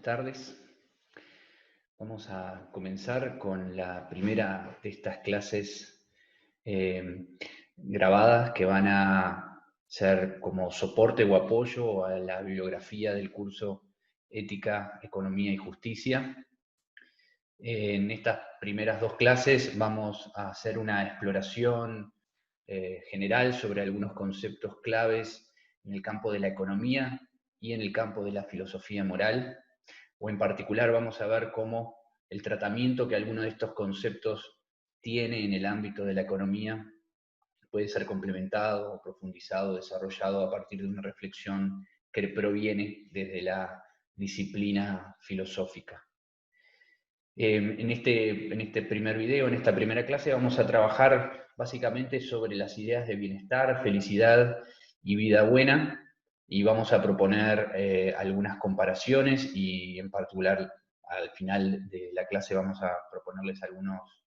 tardes. Vamos a comenzar con la primera de estas clases grabadas que van a ser como soporte o apoyo a la bibliografía del curso Ética, Economía y Justicia. En estas primeras dos clases vamos a hacer una exploración general sobre algunos conceptos claves en el campo de la economía y en el campo de la filosofía moral, o en particular vamos a ver cómo el tratamiento que alguno de estos conceptos tiene en el ámbito de la economía puede ser complementado, profundizado, desarrollado a partir de una reflexión que proviene desde la disciplina filosófica. En este primer video, en esta primera clase, vamos a trabajar básicamente sobre las ideas de bienestar, felicidad y vida buena, y vamos a proponer algunas comparaciones y en particular al final de la clase vamos a proponerles algunos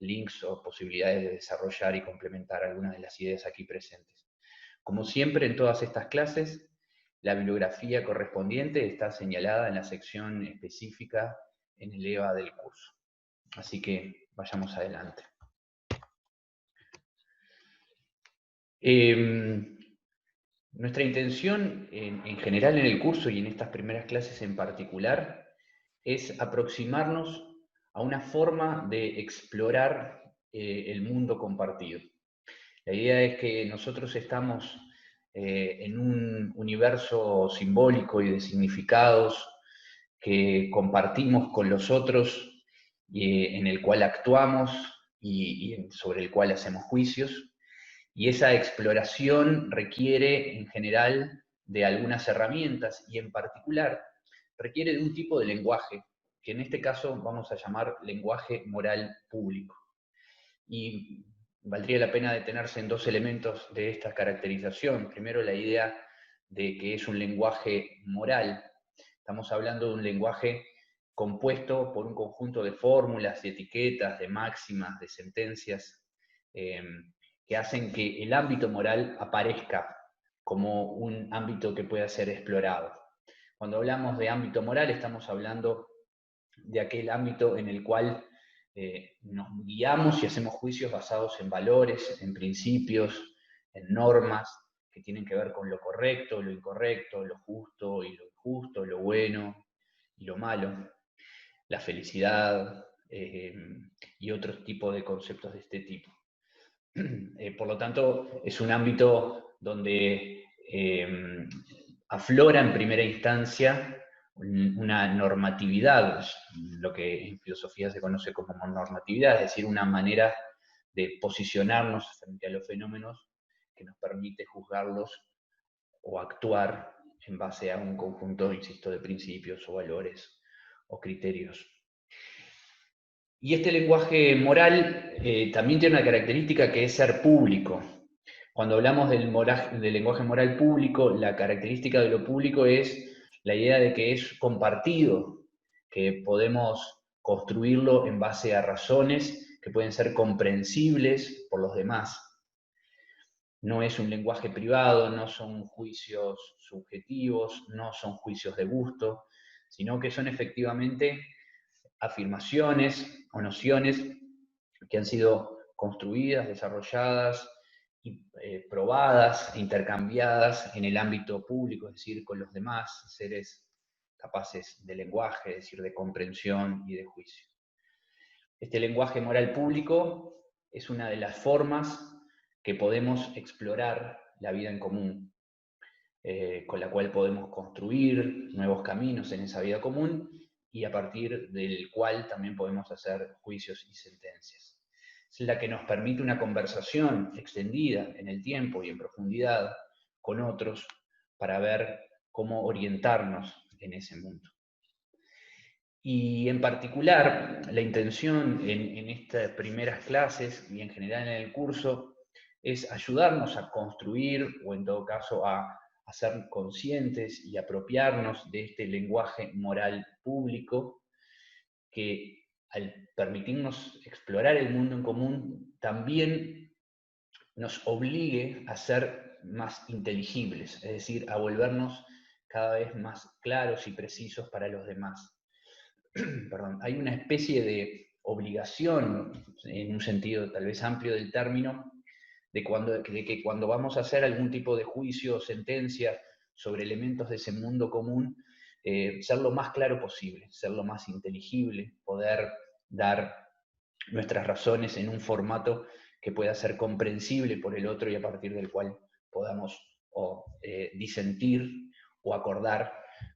links o posibilidades de desarrollar y complementar algunas de las ideas aquí presentes. Como siempre en todas estas clases, la bibliografía correspondiente está señalada en la sección específica en el EVA del curso. Así que vayamos adelante. Nuestra intención en general en el curso y en estas primeras clases en particular es aproximarnos a una forma de explorar el mundo compartido. La idea es que nosotros estamos en un universo simbólico y de significados que compartimos con los otros, en el cual actuamos y sobre el cual hacemos juicios. Y esa exploración requiere, en general, de algunas herramientas y, en particular, requiere de un tipo de lenguaje, que en este caso vamos a llamar lenguaje moral público. Y valdría la pena detenerse en dos elementos de esta caracterización. Primero, la idea de que es un lenguaje moral. Estamos hablando de un lenguaje compuesto por un conjunto de fórmulas, de etiquetas, de máximas, de sentencias, que hacen que el ámbito moral aparezca como un ámbito que pueda ser explorado. Cuando hablamos de ámbito moral, estamos hablando de aquel ámbito en el cual nos guiamos y hacemos juicios basados en valores, en principios, en normas que tienen que ver con lo correcto, lo incorrecto, lo justo y lo injusto, lo bueno y lo malo, la felicidad y otros tipos de conceptos de este tipo. Por lo tanto, es un ámbito donde aflora en primera instancia una normatividad, lo que en filosofía se conoce como normatividad, es decir, una manera de posicionarnos frente a los fenómenos que nos permite juzgarlos o actuar en base a un conjunto, insisto, de principios o valores o criterios. Y este lenguaje moral también tiene una característica que es ser público. Cuando hablamos del lenguaje moral público, la característica de lo público es la idea de que es compartido, que podemos construirlo en base a razones que pueden ser comprensibles por los demás. No es un lenguaje privado, no son juicios subjetivos, no son juicios de gusto, sino que son efectivamente afirmaciones o nociones que han sido construidas, desarrolladas, y, probadas, intercambiadas en el ámbito público, es decir, con los demás seres capaces de lenguaje, es decir, de comprensión y de juicio. Este lenguaje moral público es una de las formas que podemos explorar la vida en común, con la cual podemos construir nuevos caminos en esa vida común y a partir del cual también podemos hacer juicios y sentencias. Es la que nos permite una conversación extendida en el tiempo y en profundidad con otros para ver cómo orientarnos en ese mundo. Y en particular, la intención en estas primeras clases y en general en el curso es ayudarnos a construir, o en todo caso a ser conscientes y apropiarnos de este lenguaje moral público que al permitirnos explorar el mundo en común también nos obligue a ser más inteligibles, es decir, a volvernos cada vez más claros y precisos para los demás. Perdón, hay una especie de obligación, en un sentido tal vez amplio del término, de que cuando vamos a hacer algún tipo de juicio o sentencia sobre elementos de ese mundo común, ser lo más claro posible, ser lo más inteligible, poder dar nuestras razones en un formato que pueda ser comprensible por el otro y a partir del cual podamos disentir o acordar,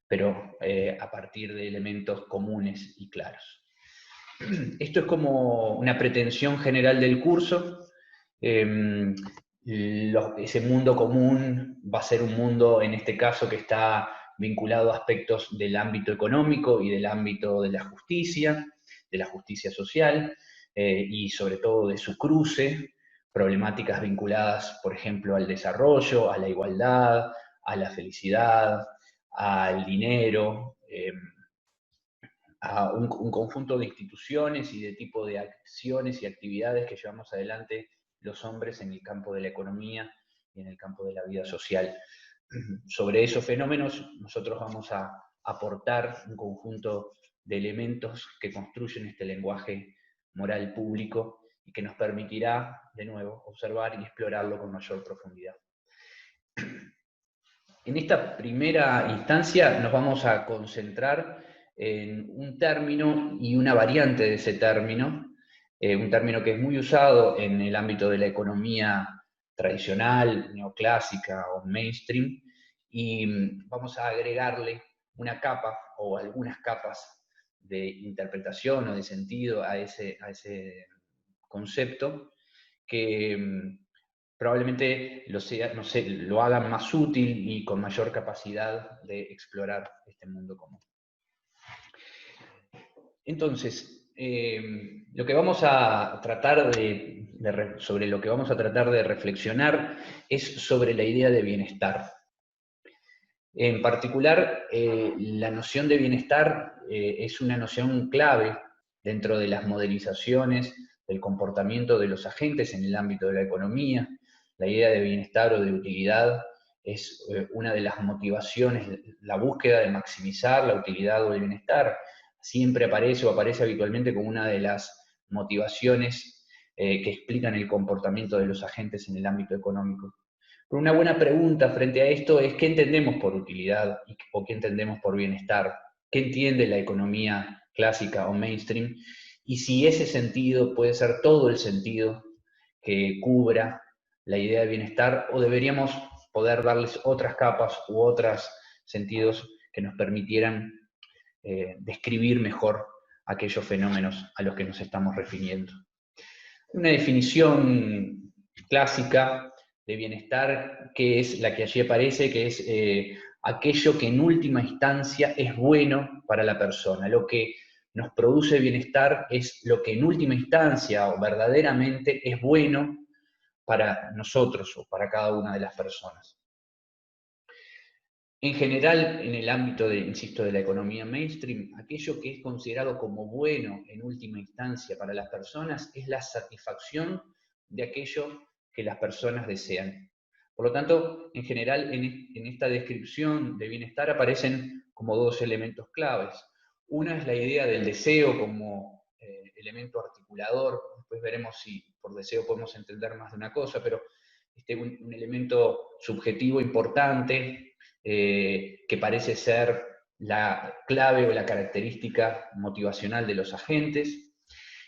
pero a partir de elementos comunes y claros. Esto es como una pretensión general del curso. Ese mundo común va a ser un mundo, en este caso, que está vinculado a aspectos del ámbito económico y del ámbito de la justicia social, y sobre todo de su cruce, problemáticas vinculadas, por ejemplo, al desarrollo, a la igualdad, a la felicidad, al dinero, a un conjunto de instituciones y de tipo de acciones y actividades que llevamos adelante los hombres en el campo de la economía y en el campo de la vida social. Sobre esos fenómenos nosotros vamos a aportar un conjunto de elementos que construyen este lenguaje moral público y que nos permitirá, de nuevo, observar y explorarlo con mayor profundidad. En esta primera instancia nos vamos a concentrar en un término y una variante de ese término, un término que es muy usado en el ámbito de la economía tradicional, neoclásica o mainstream, y vamos a agregarle una capa o algunas capas de interpretación o de sentido a ese concepto que probablemente lo hagan más útil y con mayor capacidad de explorar este mundo común. Entonces, lo que vamos a tratar sobre lo que vamos a tratar de reflexionar es sobre la idea de bienestar. En particular, la noción de bienestar es una noción clave dentro de las modelizaciones del comportamiento de los agentes en el ámbito de la economía. La idea de bienestar o de utilidad es una de las motivaciones, la búsqueda de maximizar la utilidad o el bienestar. Siempre aparece o aparece habitualmente como una de las motivaciones que explican el comportamiento de los agentes en el ámbito económico. Pero una buena pregunta frente a esto es ¿qué entendemos por utilidad o qué entendemos por bienestar? ¿Qué entiende la economía clásica o mainstream? Y si ese sentido puede ser todo el sentido que cubra la idea de bienestar, o deberíamos poder darles otras capas u otros sentidos que nos permitieran describir mejor aquellos fenómenos a los que nos estamos refiriendo. Una definición clásica de bienestar, que es la que allí aparece, que es aquello que en última instancia es bueno para la persona. Lo que nos produce bienestar es lo que en última instancia o verdaderamente es bueno para nosotros o para cada una de las personas. En general, en el ámbito, insisto, de la economía mainstream, aquello que es considerado como bueno en última instancia para las personas es la satisfacción de aquello que las personas desean. Por lo tanto, en general, en esta descripción de bienestar aparecen como dos elementos claves. Una es la idea del deseo como elemento articulador. Después veremos si por deseo podemos entender más de una cosa, pero un elemento subjetivo importante, que parece ser la clave o la característica motivacional de los agentes,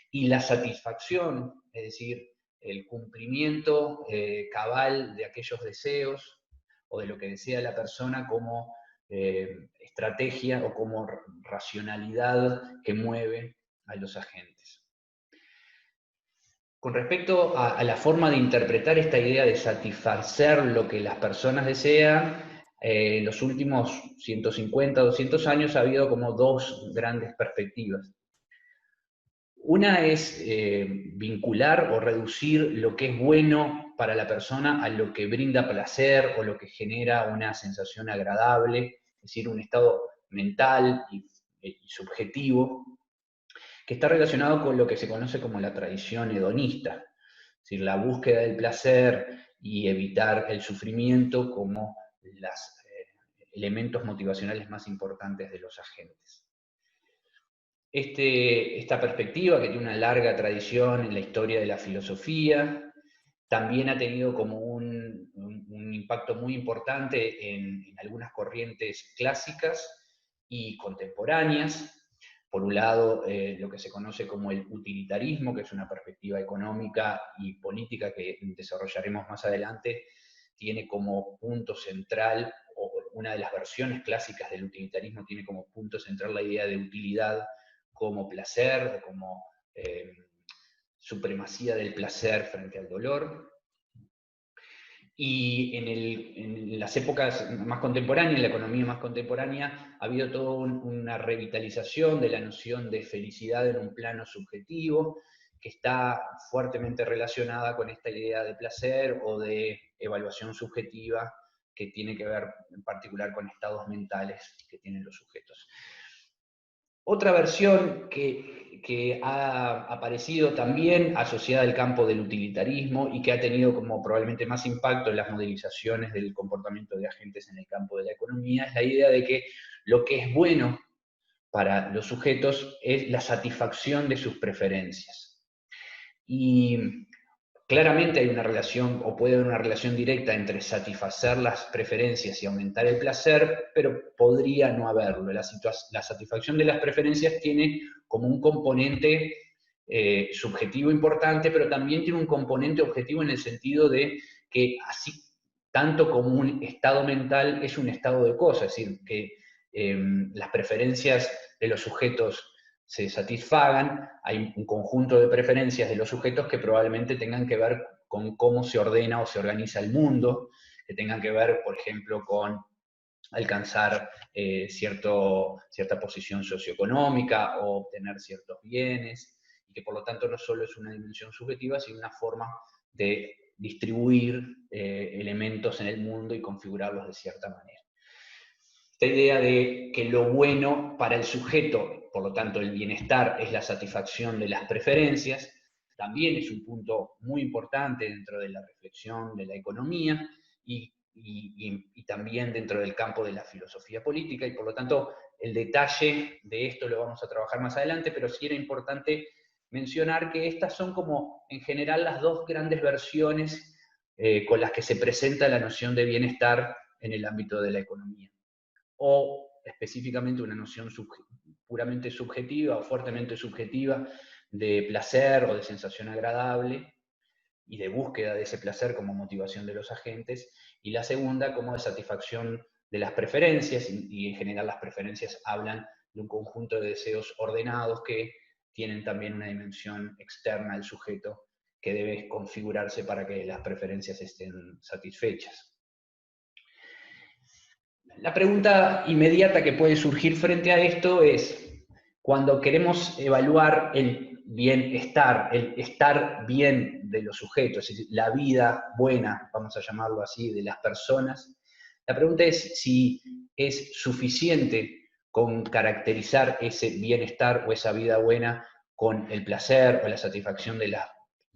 y la satisfacción, es decir, el cumplimiento cabal de aquellos deseos o de lo que desea la persona como estrategia o como racionalidad que mueve a los agentes. Con respecto a la forma de interpretar esta idea de satisfacer lo que las personas desean, en los últimos 150, 200 años ha habido como dos grandes perspectivas. Una es vincular o reducir lo que es bueno para la persona a lo que brinda placer o lo que genera una sensación agradable, es decir, un estado mental y subjetivo, que está relacionado con lo que se conoce como la tradición hedonista, es decir, la búsqueda del placer y evitar el sufrimiento como elementos motivacionales más importantes de los agentes. Esta perspectiva, que tiene una larga tradición en la historia de la filosofía, también ha tenido como un impacto muy importante en algunas corrientes clásicas y contemporáneas. Por un lado, lo que se conoce como el utilitarismo, que es una perspectiva económica y política que desarrollaremos más adelante, tiene como punto central, o una de las versiones clásicas del utilitarismo tiene como punto central la idea de utilidad como placer, o como supremacía del placer frente al dolor. Y en las épocas más contemporáneas, en la economía más contemporánea, ha habido toda una revitalización de la noción de felicidad en un plano subjetivo, que está fuertemente relacionada con esta idea de placer o de evaluación subjetiva, que tiene que ver en particular con estados mentales que tienen los sujetos. Otra versión que ha aparecido también asociada al campo del utilitarismo y que ha tenido como probablemente más impacto en las modelizaciones del comportamiento de agentes en el campo de la economía es la idea de que lo que es bueno para los sujetos es la satisfacción de sus preferencias. Y claramente hay una relación, o puede haber una relación directa entre satisfacer las preferencias y aumentar el placer, pero podría no haberlo. La satisfacción de las preferencias tiene como un componente subjetivo importante, pero también tiene un componente objetivo en el sentido de que así, tanto como un estado mental, es un estado de cosas, es decir, que las preferencias de los sujetos se satisfagan, hay un conjunto de preferencias de los sujetos que probablemente tengan que ver con cómo se ordena o se organiza el mundo, que tengan que ver, por ejemplo, con alcanzar cierta posición socioeconómica o obtener ciertos bienes, y que por lo tanto no solo es una dimensión subjetiva, sino una forma de distribuir elementos en el mundo y configurarlos de cierta manera. Esta idea de que lo bueno para el sujeto, por lo tanto el bienestar, es la satisfacción de las preferencias, también es un punto muy importante dentro de la reflexión de la economía y también dentro del campo de la filosofía política, y por lo tanto el detalle de esto lo vamos a trabajar más adelante, pero sí era importante mencionar que estas son como en general las dos grandes versiones con las que se presenta la noción de bienestar en el ámbito de la economía, o específicamente una noción puramente subjetiva o fuertemente subjetiva de placer o de sensación agradable y de búsqueda de ese placer como motivación de los agentes, y la segunda como de satisfacción de las preferencias, y en general las preferencias hablan de un conjunto de deseos ordenados que tienen también una dimensión externa al sujeto que debe configurarse para que las preferencias estén satisfechas. La pregunta inmediata que puede surgir frente a esto es, cuando queremos evaluar el bienestar, el estar bien de los sujetos, es decir, la vida buena, vamos a llamarlo así, de las personas, la pregunta es si es suficiente con caracterizar ese bienestar o esa vida buena con el placer o la satisfacción de las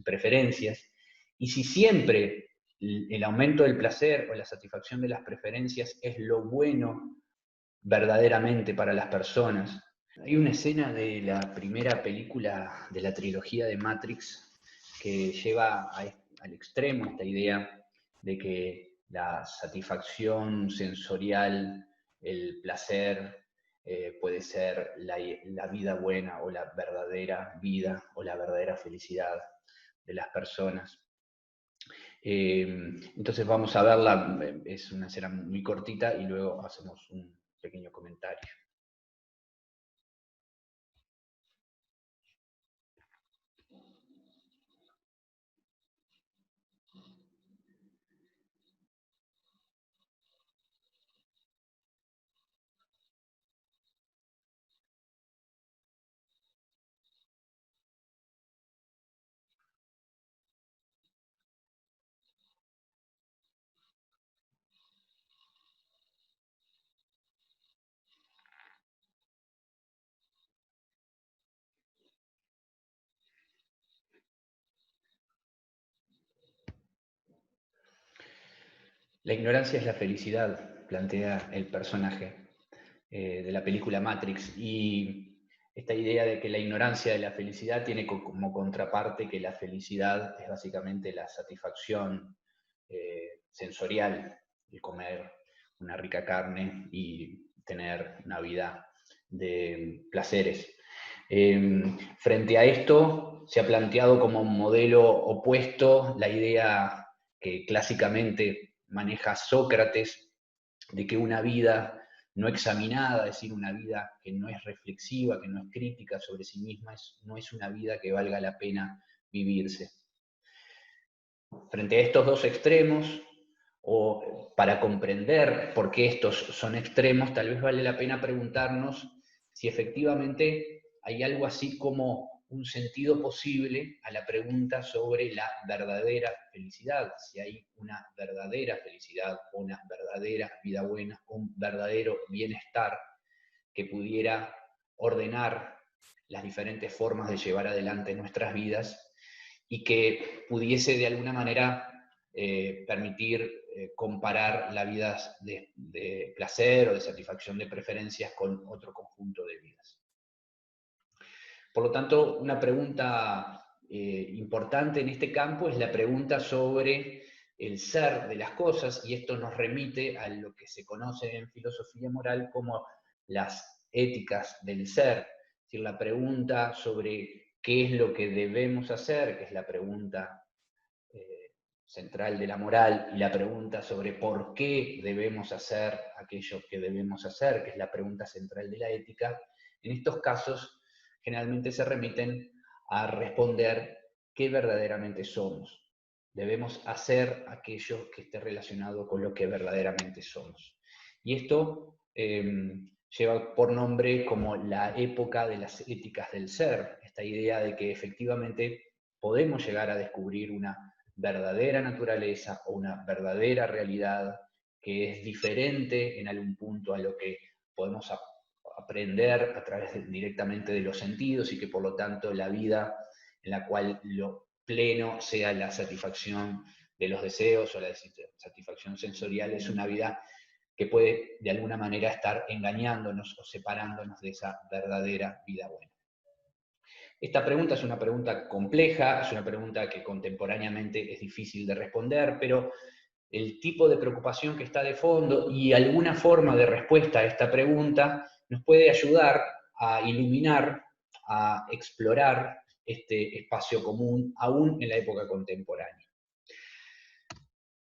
preferencias, y si siempre el aumento del placer o la satisfacción de las preferencias es lo bueno verdaderamente para las personas. Hay una escena de la primera película de la trilogía de Matrix que lleva al extremo esta idea de que la satisfacción sensorial, el placer, puede ser la vida buena o la verdadera vida o la verdadera felicidad de las personas. Entonces vamos a verla, es una escena muy cortita y luego hacemos un pequeño comentario. La ignorancia es la felicidad. plantea el personaje de la película Matrix, y esta idea de que la ignorancia de la felicidad tiene como contraparte que la felicidad es básicamente la satisfacción sensorial, el comer una rica carne y tener una vida de placeres. Frente a esto, se ha planteado como un modelo opuesto la idea que clásicamente maneja Sócrates, de que una vida no examinada, es decir, una vida que no es reflexiva, que no es crítica sobre sí misma, no es una vida que valga la pena vivirse. Frente a estos dos extremos, o para comprender por qué estos son extremos, tal vez vale la pena preguntarnos si efectivamente hay algo así como un sentido posible a la pregunta sobre la verdadera felicidad, si hay una verdadera felicidad, o una verdadera vida buena, un verdadero bienestar que pudiera ordenar las diferentes formas de llevar adelante nuestras vidas y que pudiese de alguna manera permitir comparar la vida de placer o de satisfacción de preferencias con otro conjunto de vidas. Por lo tanto, una pregunta importante en este campo es la pregunta sobre el ser de las cosas, y esto nos remite a lo que se conoce en filosofía moral como las éticas del ser, es decir, la pregunta sobre qué es lo que debemos hacer, que es la pregunta central de la moral, y la pregunta sobre por qué debemos hacer aquello que debemos hacer, que es la pregunta central de la ética. En estos casos, generalmente se remiten a responder qué verdaderamente somos. Debemos hacer aquello que esté relacionado con lo que verdaderamente somos. Y esto lleva por nombre como la época de las éticas del ser, esta idea de que efectivamente podemos llegar a descubrir una verdadera naturaleza o una verdadera realidad que es diferente en algún punto a lo que podemos aprender a través directamente de los sentidos, y que por lo tanto la vida en la cual lo pleno sea la satisfacción de los deseos o la satisfacción sensorial es una vida que puede de alguna manera estar engañándonos o separándonos de esa verdadera vida buena. Esta pregunta es una pregunta compleja, es una pregunta que contemporáneamente es difícil de responder, pero el tipo de preocupación que está de fondo y alguna forma de respuesta a esta pregunta nos puede ayudar a iluminar, a explorar este espacio común aún en la época contemporánea.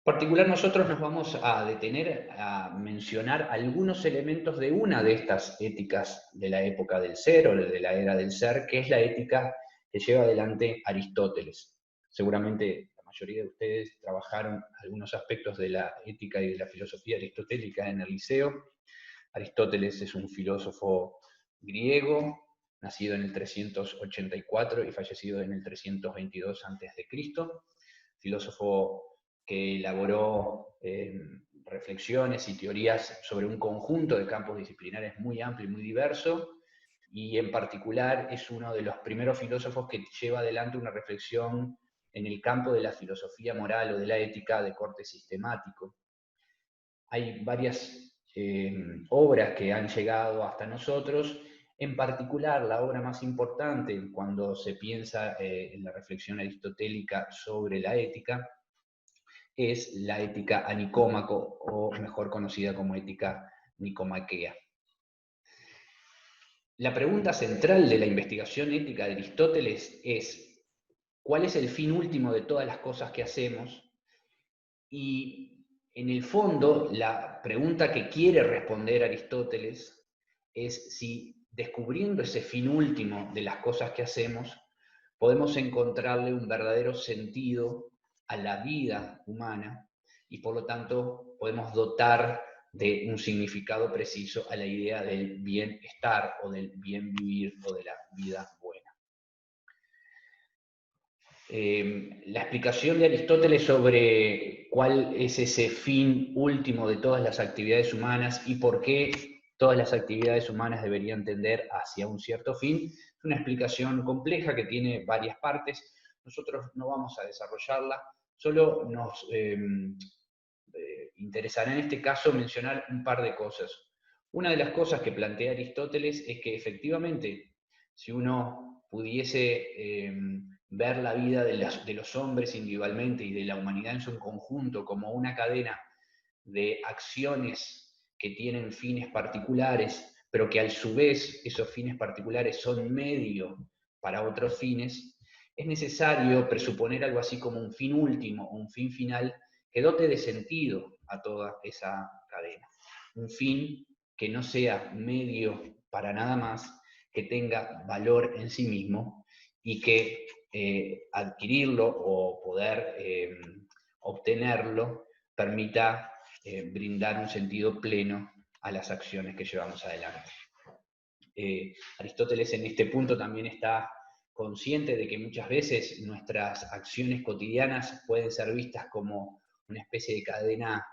En particular, nosotros nos vamos a detener a mencionar algunos elementos de una de estas éticas de la época del ser o de la era del ser, que es la ética que lleva adelante Aristóteles. Seguramente la mayoría de ustedes trabajaron algunos aspectos de la ética y de la filosofía aristotélica en el liceo. Aristóteles es un filósofo griego, nacido en el 384 y fallecido en el 322 a.C., filósofo que elaboró reflexiones y teorías sobre un conjunto de campos disciplinares muy amplio y muy diverso, y en particular es uno de los primeros filósofos que lleva adelante una reflexión en el campo de la filosofía moral o de la ética de corte sistemático. Hay varias obras que han llegado hasta nosotros, en particular la obra más importante cuando se piensa en la reflexión aristotélica sobre la ética, es la ética a Nicómaco, o mejor conocida como ética nicomaquea. La pregunta central de la investigación ética de Aristóteles es: ¿cuál es el fin último de todas las cosas que hacemos? Y en el fondo, la pregunta que quiere responder Aristóteles es si, descubriendo ese fin último de las cosas que hacemos, podemos encontrarle un verdadero sentido a la vida humana, y por lo tanto podemos dotar de un significado preciso a la idea del bienestar o del bien vivir o de la vida buena. La explicación de Aristóteles sobre cuál es ese fin último de todas las actividades humanas y por qué todas las actividades humanas deberían tender hacia un cierto fin es una explicación compleja que tiene varias partes. Nosotros no vamos a desarrollarla, solo nos interesará en este caso mencionar un par de cosas. Una de las cosas que plantea Aristóteles es que efectivamente, si uno pudiese ver la vida de los hombres individualmente y de la humanidad en su conjunto como una cadena de acciones que tienen fines particulares, pero que a su vez esos fines particulares son medio para otros fines, es necesario presuponer algo así como un fin último o un fin final que dote de sentido a toda esa cadena. Un fin que no sea medio para nada más, que tenga valor en sí mismo y que adquirirlo o poder obtenerlo permita brindar un sentido pleno a las acciones que llevamos adelante. Aristóteles en este punto también está consciente de que muchas veces nuestras acciones cotidianas pueden ser vistas como una especie de cadena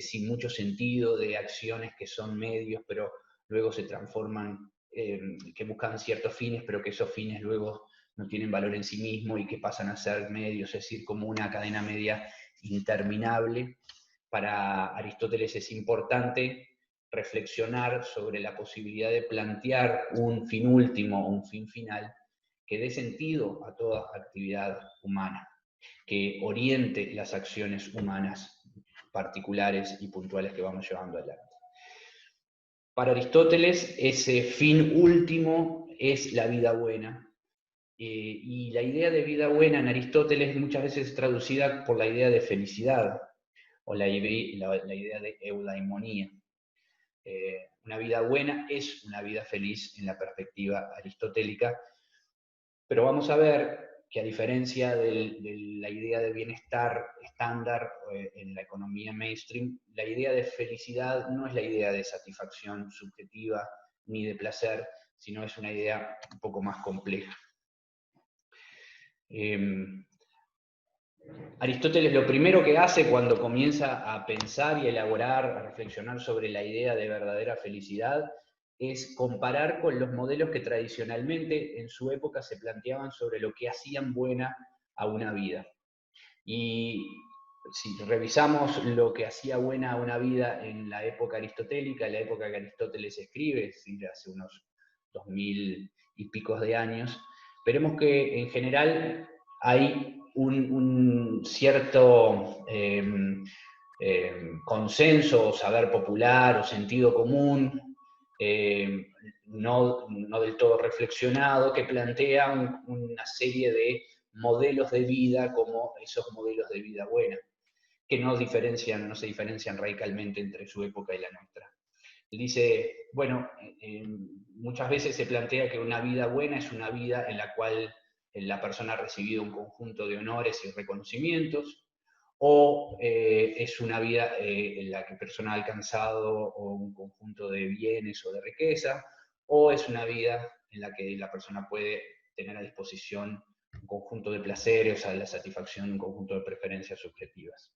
sin mucho sentido, de acciones que son medios, pero luego se transforman, que buscan ciertos fines, pero que esos fines luego no tienen valor en sí mismo y que pasan a ser medios, es decir, como una cadena media interminable. Para Aristóteles es importante reflexionar sobre la posibilidad de plantear un fin último o un fin final que dé sentido a toda actividad humana, que oriente las acciones humanas particulares y puntuales que vamos llevando adelante. Para Aristóteles, ese fin último es la vida buena, y la idea de vida buena en Aristóteles muchas veces es traducida por la idea de felicidad, o la idea de eudaimonía. Una vida buena es una vida feliz en la perspectiva aristotélica, pero vamos a ver que a diferencia de la idea de bienestar estándar en la economía mainstream, la idea de felicidad no es la idea de satisfacción subjetiva ni de placer, sino es una idea un poco más compleja. Aristóteles lo primero que hace cuando comienza a pensar y a elaborar, a reflexionar sobre la idea de verdadera felicidad, es comparar con los modelos que tradicionalmente en su época se planteaban sobre lo que hacían buena a una vida. Y si revisamos lo que hacía buena a una vida en la época aristotélica, en la época que Aristóteles escribe, es decir, hace unos 2000 y picos de años, veremos que en general hay un cierto consenso o saber popular o sentido común, no del todo reflexionado, que plantea una serie de modelos de vida como esos modelos de vida buena, que no se diferencian radicalmente entre su época y la nuestra. Él dice, bueno, muchas veces se plantea que una vida buena es una vida en la cual la persona ha recibido un conjunto de honores y reconocimientos, o es una vida en la que la persona ha alcanzado un conjunto de bienes o de riqueza, o es una vida en la que la persona puede tener a disposición un conjunto de placeres, o sea, la satisfacción de un conjunto de preferencias subjetivas.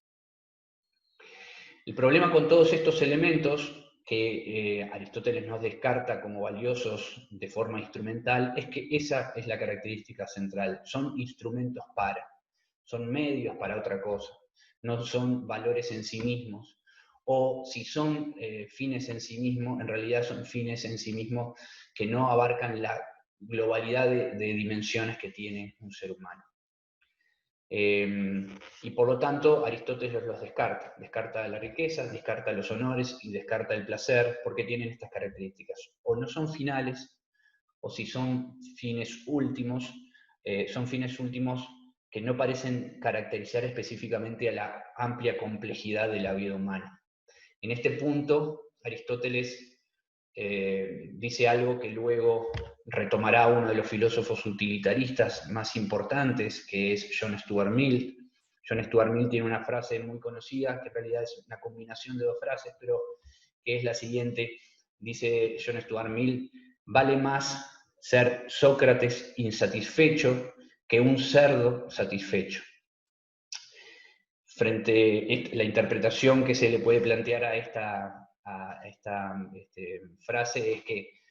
El problema con todos estos elementos que Aristóteles nos descarta como valiosos de forma instrumental es que esa es la característica central. Son instrumentos son medios para otra cosa, no son valores en sí mismos. O si son fines en sí mismos, en realidad son fines en sí mismos que no abarcan la globalidad de dimensiones que tiene un ser humano. Y por lo tanto, Aristóteles los descarta la riqueza, descarta los honores y descarta el placer, porque tienen estas características. O no son finales, o si son fines últimos que no parecen caracterizar específicamente a la amplia complejidad de la vida humana. En este punto, Aristóteles dice algo que luego retomará uno de los filósofos utilitaristas más importantes, que es John Stuart Mill. John Stuart Mill tiene una frase muy conocida, que en realidad es una combinación de dos frases, pero que es la siguiente. Dice John Stuart Mill, vale más ser Sócrates insatisfecho que un cerdo satisfecho. Frente a la interpretación que se le puede plantear a esta frase es que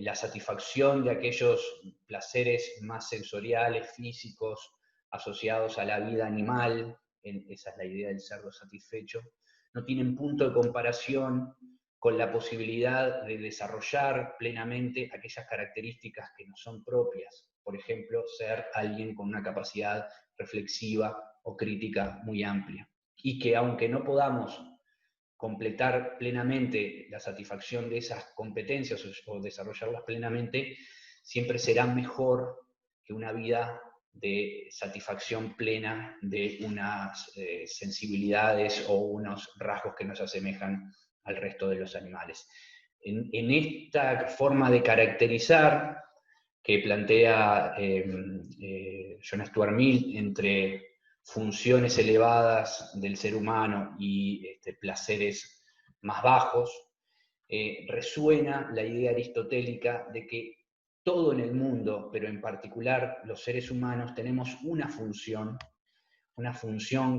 la satisfacción de aquellos placeres más sensoriales, físicos, asociados a la vida animal, esa es la idea del cerdo satisfecho, no tienen punto de comparación con la posibilidad de desarrollar plenamente aquellas características que nos son propias. Por ejemplo, ser alguien con una capacidad reflexiva o crítica muy amplia. Y que aunque no podamos completar plenamente la satisfacción de esas competencias o desarrollarlas plenamente, siempre será mejor que una vida de satisfacción plena de unas sensibilidades o unos rasgos que nos asemejan al resto de los animales. En esta forma de caracterizar que plantea John Stuart Mill entre funciones elevadas del ser humano y placeres más bajos, resuena la idea aristotélica de que todo en el mundo, pero en particular los seres humanos, tenemos una función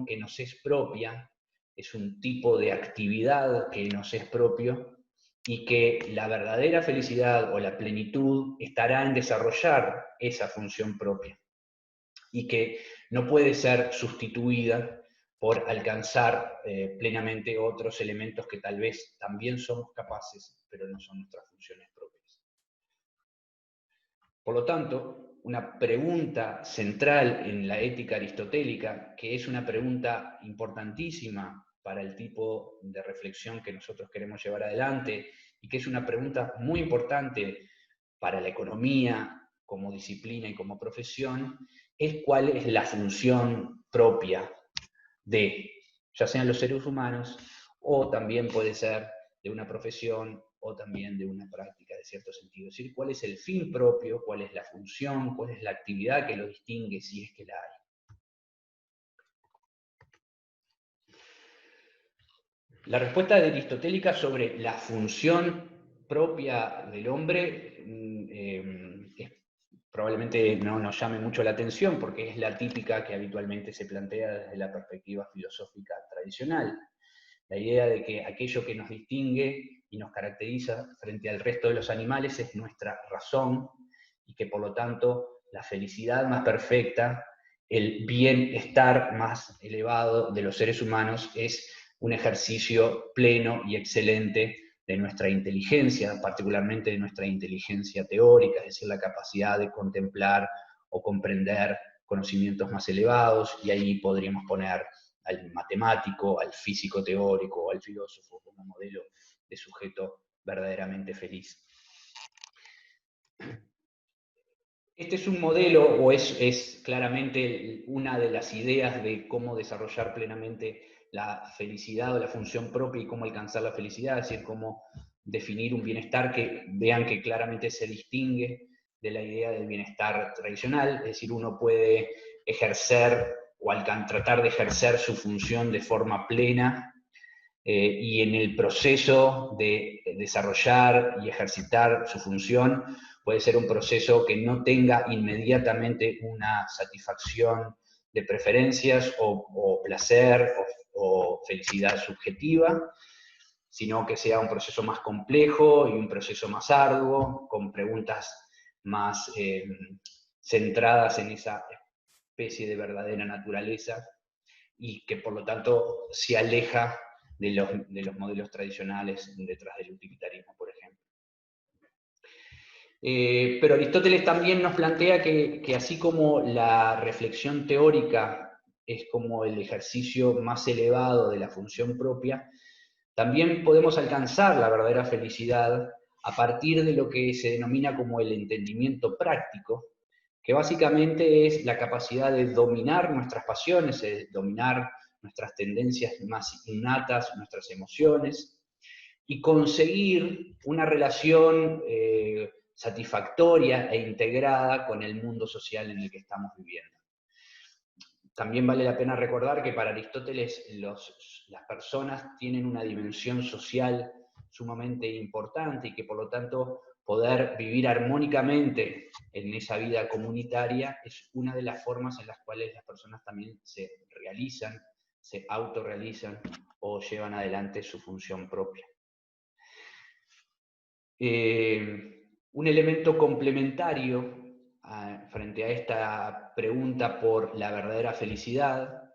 que nos es propia, es un tipo de actividad que nos es propio, y que la verdadera felicidad o la plenitud estará en desarrollar esa función propia, y que no puede ser sustituida por alcanzar plenamente otros elementos que tal vez también somos capaces, pero no son nuestras funciones propias. Por lo tanto, una pregunta central en la ética aristotélica, que es una pregunta importantísima para el tipo de reflexión que nosotros queremos llevar adelante, y que es una pregunta muy importante para la economía como disciplina y como profesión, es cuál es la función propia de, ya sean los seres humanos, o también puede ser de una profesión, o también de una práctica de cierto sentido. Es decir, cuál es el fin propio, cuál es la función, cuál es la actividad que lo distingue, si es que la hay. La respuesta de aristotélica sobre la función propia del hombre probablemente no nos llame mucho la atención, porque es la típica que habitualmente se plantea desde la perspectiva filosófica tradicional. La idea de que aquello que nos distingue y nos caracteriza frente al resto de los animales es nuestra razón, y que por lo tanto la felicidad más perfecta, el bienestar más elevado de los seres humanos es un ejercicio pleno y excelente de nuestra inteligencia, particularmente de nuestra inteligencia teórica, es decir, la capacidad de contemplar o comprender conocimientos más elevados, y ahí podríamos poner al matemático, al físico teórico, al filósofo como modelo de sujeto verdaderamente feliz. Este es un modelo, o es claramente una de las ideas de cómo desarrollar plenamente la felicidad o la función propia y cómo alcanzar la felicidad, es decir, cómo definir un bienestar que vean que claramente se distingue de la idea del bienestar tradicional, es decir, uno puede ejercer o tratar de ejercer su función de forma plena, y en el proceso de desarrollar y ejercitar su función puede ser un proceso que no tenga inmediatamente una satisfacción de preferencias o placer o felicidad subjetiva, sino que sea un proceso más complejo y un proceso más arduo, con preguntas más centradas en esa especie de verdadera naturaleza, y que por lo tanto se aleja de los modelos tradicionales detrás del utilitarismo, por ejemplo. Pero Aristóteles también nos plantea que así como la reflexión teórica es como el ejercicio más elevado de la función propia, también podemos alcanzar la verdadera felicidad a partir de lo que se denomina como el entendimiento práctico, que básicamente es la capacidad de dominar nuestras pasiones, de dominar nuestras tendencias más innatas, nuestras emociones, y conseguir una relación satisfactoria e integrada con el mundo social en el que estamos viviendo. También vale la pena recordar que para Aristóteles las personas tienen una dimensión social sumamente importante, y que por lo tanto poder vivir armónicamente en esa vida comunitaria es una de las formas en las cuales las personas también se realizan, se autorrealizan o llevan adelante su función propia. Un elemento complementario frente a esta pregunta por la verdadera felicidad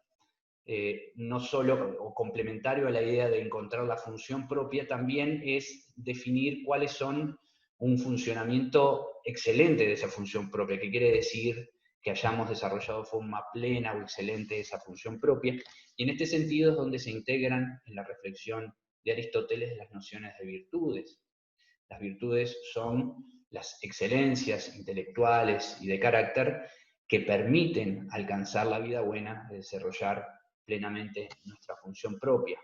no solo o complementario a la idea de encontrar la función propia, también es definir cuáles son un funcionamiento excelente de esa función propia, que quiere decir que hayamos desarrollado de forma plena o excelente esa función propia. Y en este sentido es donde se integran en la reflexión de Aristóteles las nociones de virtudes. Las virtudes son las excelencias intelectuales y de carácter que permiten alcanzar la vida buena, desarrollar plenamente nuestra función propia.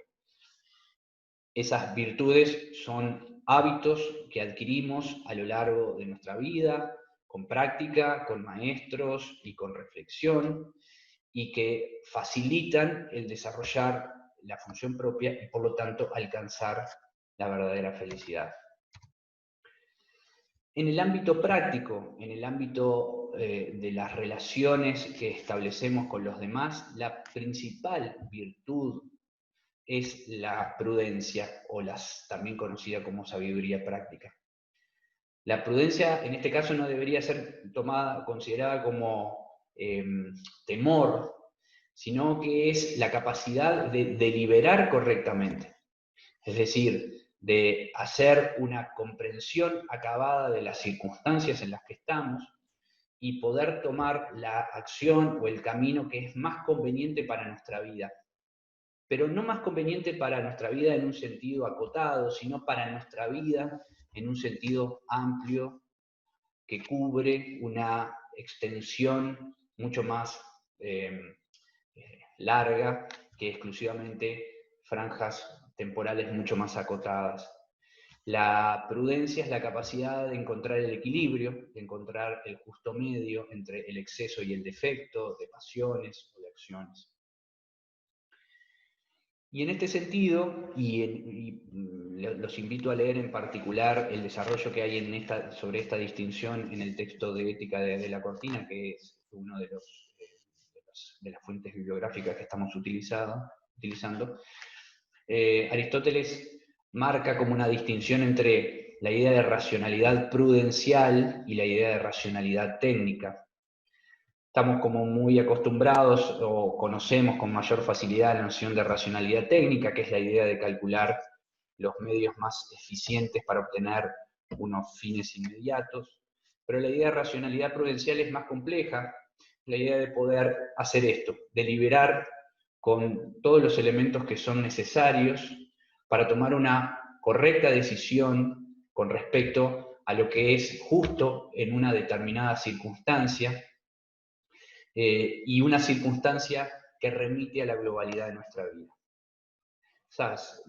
Esas virtudes son hábitos que adquirimos a lo largo de nuestra vida, con práctica, con maestros y con reflexión, y que facilitan el desarrollar la función propia y por lo tanto alcanzar la verdadera felicidad. En el ámbito práctico, en el ámbito de las relaciones que establecemos con los demás, la principal virtud es la prudencia, o también conocida como sabiduría práctica. La prudencia en este caso no debería ser considerada como temor, sino que es la capacidad de deliberar correctamente. Es decir, de hacer una comprensión acabada de las circunstancias en las que estamos y poder tomar la acción o el camino que es más conveniente para nuestra vida. Pero no más conveniente para nuestra vida en un sentido acotado, sino para nuestra vida en un sentido amplio que cubre una extensión mucho más larga que exclusivamente franjas temporales mucho más acotadas. La prudencia es la capacidad de encontrar el equilibrio, de encontrar el justo medio entre el exceso y el defecto, de pasiones o de acciones. Y en este sentido, los invito a leer en particular el desarrollo que hay sobre esta distinción en el texto de Ética de la Cortina, que es uno de las fuentes bibliográficas que estamos utilizando. Aristóteles marca como una distinción entre la idea de racionalidad prudencial y la idea de racionalidad técnica. Estamos como muy acostumbrados o conocemos con mayor facilidad la noción de racionalidad técnica, que es la idea de calcular los medios más eficientes para obtener unos fines inmediatos. Pero la idea de racionalidad prudencial es más compleja, la idea de poder hacer esto, deliberar con todos los elementos que son necesarios para tomar una correcta decisión con respecto a lo que es justo en una determinada circunstancia, y una circunstancia que remite a la globalidad de nuestra vida. Esas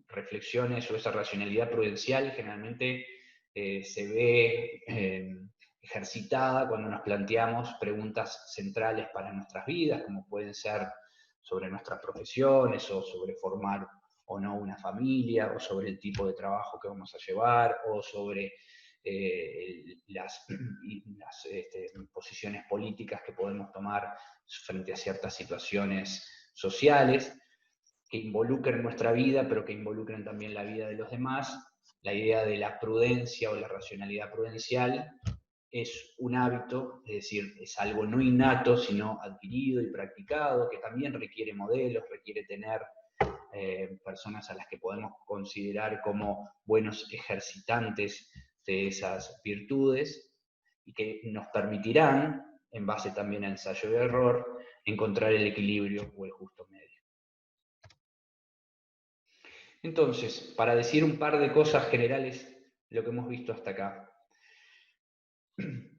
reflexiones o esa racionalidad prudencial generalmente se ve ejercitada cuando nos planteamos preguntas centrales para nuestras vidas, como pueden ser sobre nuestras profesiones, o sobre formar o no una familia, o sobre el tipo de trabajo que vamos a llevar, o sobre las posiciones políticas que podemos tomar frente a ciertas situaciones sociales que involucren nuestra vida, pero que involucren también la vida de los demás. La idea de la prudencia o la racionalidad prudencial es un hábito, es decir, es algo no innato, sino adquirido y practicado, que también requiere modelos, requiere tener personas a las que podemos considerar como buenos ejercitantes de esas virtudes, y que nos permitirán, en base también a ensayo y error, encontrar el equilibrio o el justo medio. Entonces, para decir un par de cosas generales de lo que hemos visto hasta acá,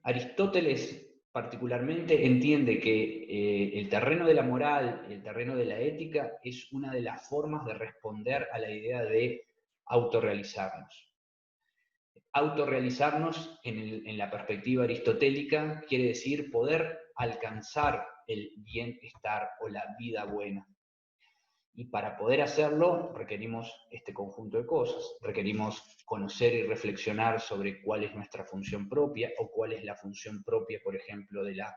Aristóteles particularmente entiende que el terreno de la moral, el terreno de la ética, es una de las formas de responder a la idea de autorrealizarnos. Autorrealizarnos en la perspectiva aristotélica quiere decir poder alcanzar el bienestar o la vida buena. Y para poder hacerlo requerimos este conjunto de cosas. Requerimos conocer y reflexionar sobre cuál es nuestra función propia, o cuál es la función propia, por ejemplo, de la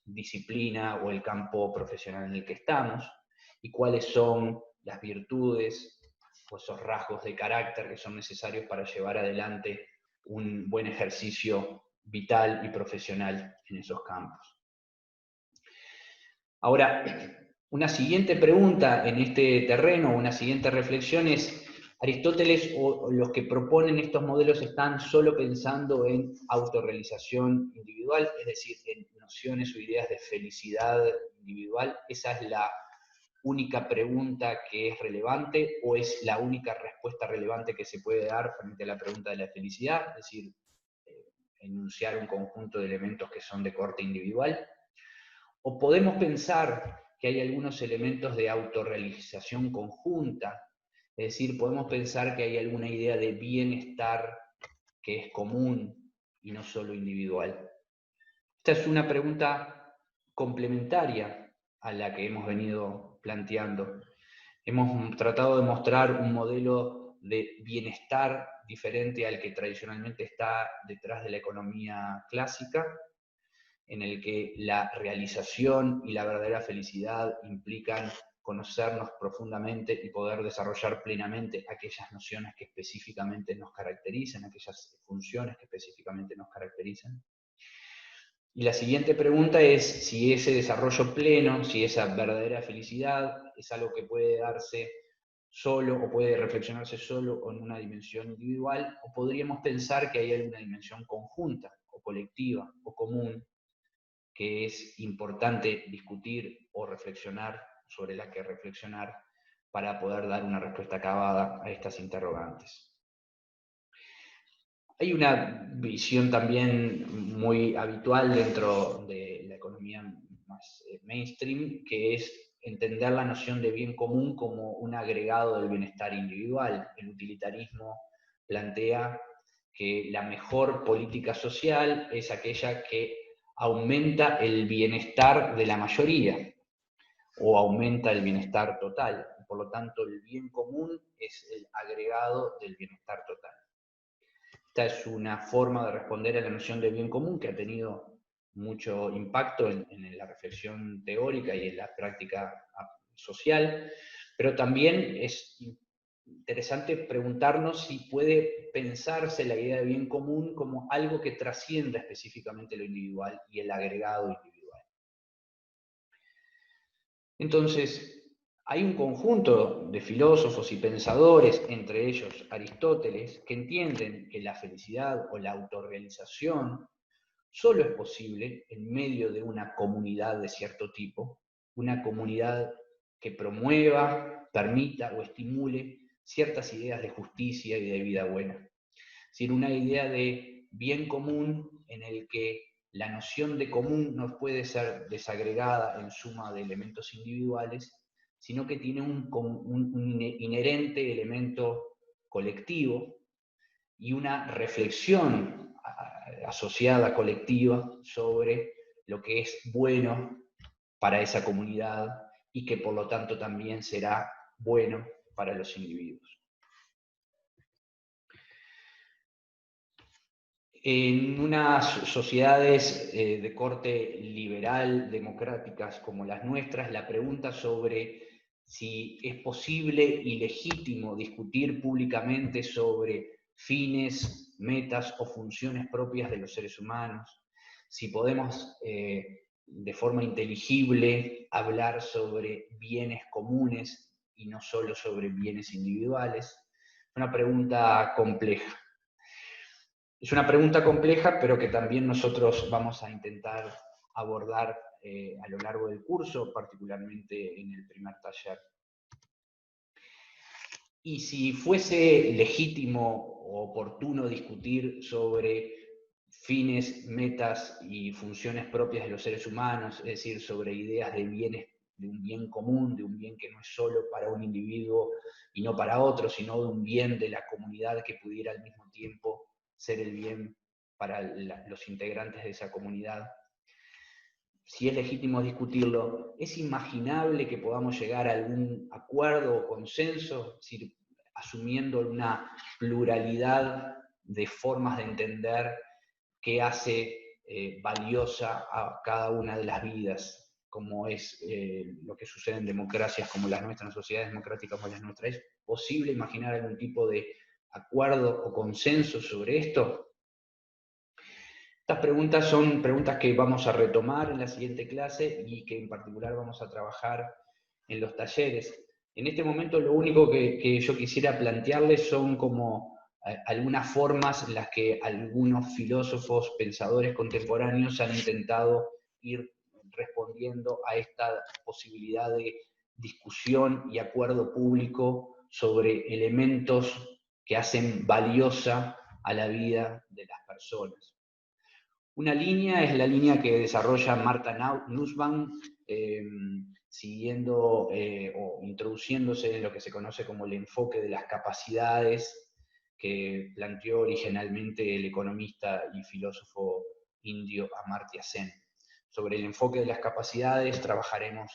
disciplina o el campo profesional en el que estamos, y cuáles son las virtudes o esos rasgos de carácter que son necesarios para llevar adelante un buen ejercicio vital y profesional en esos campos. Ahora, Una siguiente pregunta en este terreno, una siguiente reflexión es, ¿Aristóteles o los que proponen estos modelos están solo pensando en autorrealización individual, es decir, en nociones o ideas de felicidad individual? ¿Esa es la única pregunta que es relevante o es la única respuesta relevante que se puede dar frente a la pregunta de la felicidad? Es decir, enunciar un conjunto de elementos que son de corte individual. ¿O podemos pensar que hay algunos elementos de autorrealización conjunta? Es decir, podemos pensar que hay alguna idea de bienestar que es común y no solo individual. Esta es una pregunta complementaria a la que hemos venido planteando. Hemos tratado de mostrar un modelo de bienestar diferente al que tradicionalmente está detrás de la economía clásica, en el que la realización y la verdadera felicidad implican conocernos profundamente y poder desarrollar plenamente aquellas nociones que específicamente nos caracterizan, aquellas funciones que específicamente nos caracterizan. Y la siguiente pregunta es si ese desarrollo pleno, si esa verdadera felicidad es algo que puede darse solo o puede reflexionarse solo en una dimensión individual, o podríamos pensar que hay alguna dimensión conjunta o colectiva o común que es importante discutir o reflexionar, sobre la que reflexionar, para poder dar una respuesta acabada a estas interrogantes. Hay una visión también muy habitual dentro de la economía más mainstream, que es entender la noción de bien común como un agregado del bienestar individual. El utilitarismo plantea que la mejor política social es aquella que aumenta el bienestar de la mayoría o aumenta el bienestar total. Por lo tanto, el bien común es el agregado del bienestar total. Esta es una forma de responder a la noción de bien común que ha tenido mucho impacto en la reflexión teórica y en la práctica social, pero también es interesante preguntarnos si puede pensarse la idea de bien común como algo que trascienda específicamente lo individual y el agregado individual. Entonces, hay un conjunto de filósofos y pensadores, entre ellos Aristóteles, que entienden que la felicidad o la autorrealización solo es posible en medio de una comunidad de cierto tipo, una comunidad que promueva, permita o estimule ciertas ideas de justicia y de vida buena. Es decir, una idea de bien común en el que la noción de común no puede ser desagregada en suma de elementos individuales, sino que tiene un inherente elemento colectivo y una reflexión asociada colectiva sobre lo que es bueno para esa comunidad y que por lo tanto también será bueno para los individuos. En unas sociedades de corte liberal, democráticas como las nuestras, la pregunta sobre si es posible y legítimo discutir públicamente sobre fines, metas o funciones propias de los seres humanos, si podemos de forma inteligible hablar sobre bienes comunes y no solo sobre bienes individuales, es una pregunta compleja. Es una pregunta compleja, pero que también nosotros vamos a intentar abordar a lo largo del curso, particularmente en el primer taller. Y si fuese legítimo o oportuno discutir sobre fines, metas y funciones propias de los seres humanos, es decir, sobre ideas de bienes, de un bien común, de un bien que no es solo para un individuo y no para otro, sino de un bien de la comunidad que pudiera al mismo tiempo ser el bien para los integrantes de esa comunidad. Si es legítimo discutirlo, ¿es imaginable que podamos llegar a algún acuerdo o consenso, es decir, asumiendo una pluralidad de formas de entender que hace valiosa a cada una de las vidas, como es lo que sucede en democracias como las nuestras, en sociedades democráticas como las nuestras? ¿Es posible imaginar algún tipo de acuerdo o consenso sobre esto? Estas preguntas son preguntas que vamos a retomar en la siguiente clase y que en particular vamos a trabajar en los talleres. En este momento lo único que yo quisiera plantearles son como algunas formas en las que algunos filósofos, pensadores contemporáneos han intentado ir respondiendo a esta posibilidad de discusión y acuerdo público sobre elementos que hacen valiosa a la vida de las personas. Una línea es la línea que desarrolla Martha Nussbaum, siguiendo o introduciéndose en lo que se conoce como el enfoque de las capacidades que planteó originalmente el economista y filósofo indio Amartya Sen. Sobre el enfoque de las capacidades trabajaremos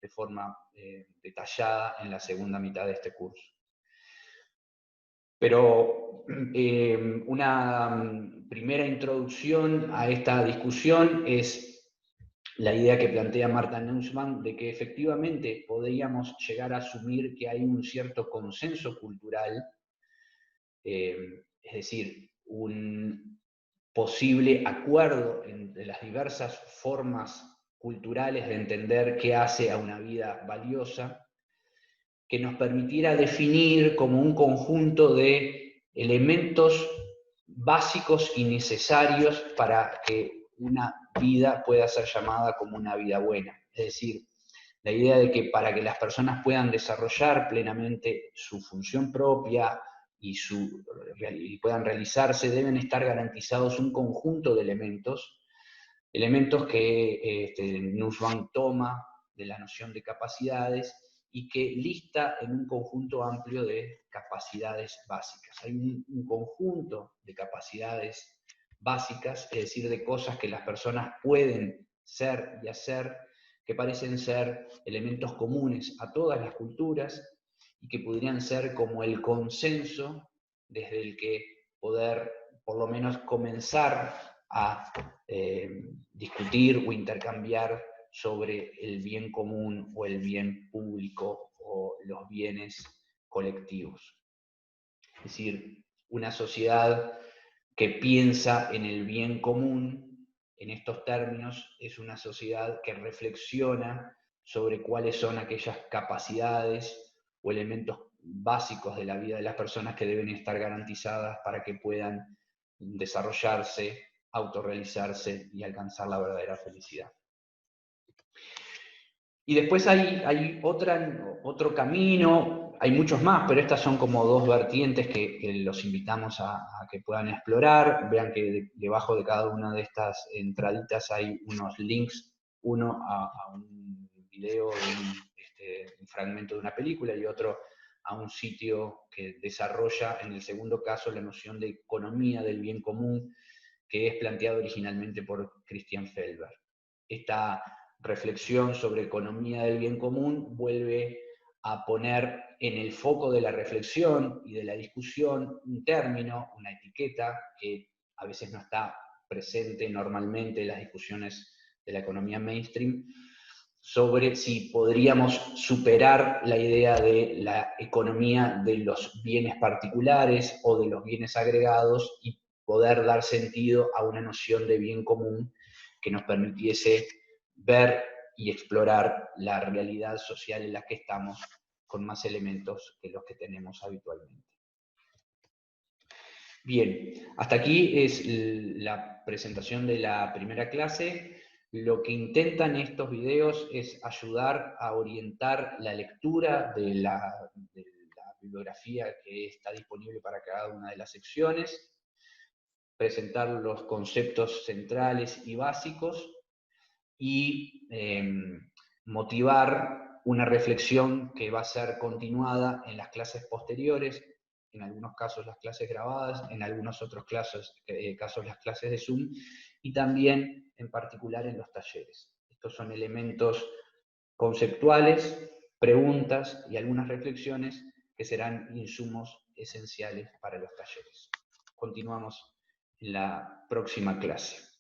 de forma detallada en la segunda mitad de este curso. Pero una primera introducción a esta discusión es la idea que plantea Martha Nussbaum de que efectivamente podríamos llegar a asumir que hay un cierto consenso cultural, es decir, un posible acuerdo entre las diversas formas culturales de entender qué hace a una vida valiosa, que nos permitiera definir como un conjunto de elementos básicos y necesarios para que una vida pueda ser llamada como una vida buena. Es decir, la idea de que para que las personas puedan desarrollar plenamente su función propia y puedan realizarse, deben estar garantizados un conjunto de elementos que Nussbaum toma de la noción de capacidades y que lista en un conjunto amplio de capacidades básicas. Hay un conjunto de capacidades básicas, es decir, de cosas que las personas pueden ser y hacer, que parecen ser elementos comunes a todas las culturas y que podrían ser como el consenso desde el que poder, por lo menos, comenzar a discutir o intercambiar sobre el bien común o el bien público o los bienes colectivos. Es decir, una sociedad que piensa en el bien común en estos términos es una sociedad que reflexiona sobre cuáles son aquellas capacidades o elementos básicos de la vida de las personas que deben estar garantizadas para que puedan desarrollarse, autorrealizarse y alcanzar la verdadera felicidad. Y después hay otro camino, hay muchos más, pero estas son como dos vertientes que los invitamos a que puedan explorar. Vean que debajo de cada una de estas entraditas hay unos links, uno a un video, un fragmento de una película y otro a un sitio que desarrolla, en el segundo caso, la noción de economía del bien común, que es planteado originalmente por Christian Felber. Esta reflexión sobre economía del bien común vuelve a poner en el foco de la reflexión y de la discusión un término, una etiqueta que a veces no está presente normalmente en las discusiones de la economía mainstream, sobre si podríamos superar la idea de la economía de los bienes particulares o de los bienes agregados y poder dar sentido a una noción de bien común que nos permitiese ver y explorar la realidad social en la que estamos con más elementos que los que tenemos habitualmente. Bien, hasta aquí es la presentación de la primera clase. Lo que intentan estos videos es ayudar a orientar la lectura de la bibliografía que está disponible para cada una de las secciones, presentar los conceptos centrales y básicos, y motivar una reflexión que va a ser continuada en las clases posteriores, en algunos casos las clases grabadas, en algunos otros casos las clases de Zoom, y también en particular en los talleres. Estos son elementos conceptuales, preguntas y algunas reflexiones que serán insumos esenciales para los talleres. Continuamos en la próxima clase.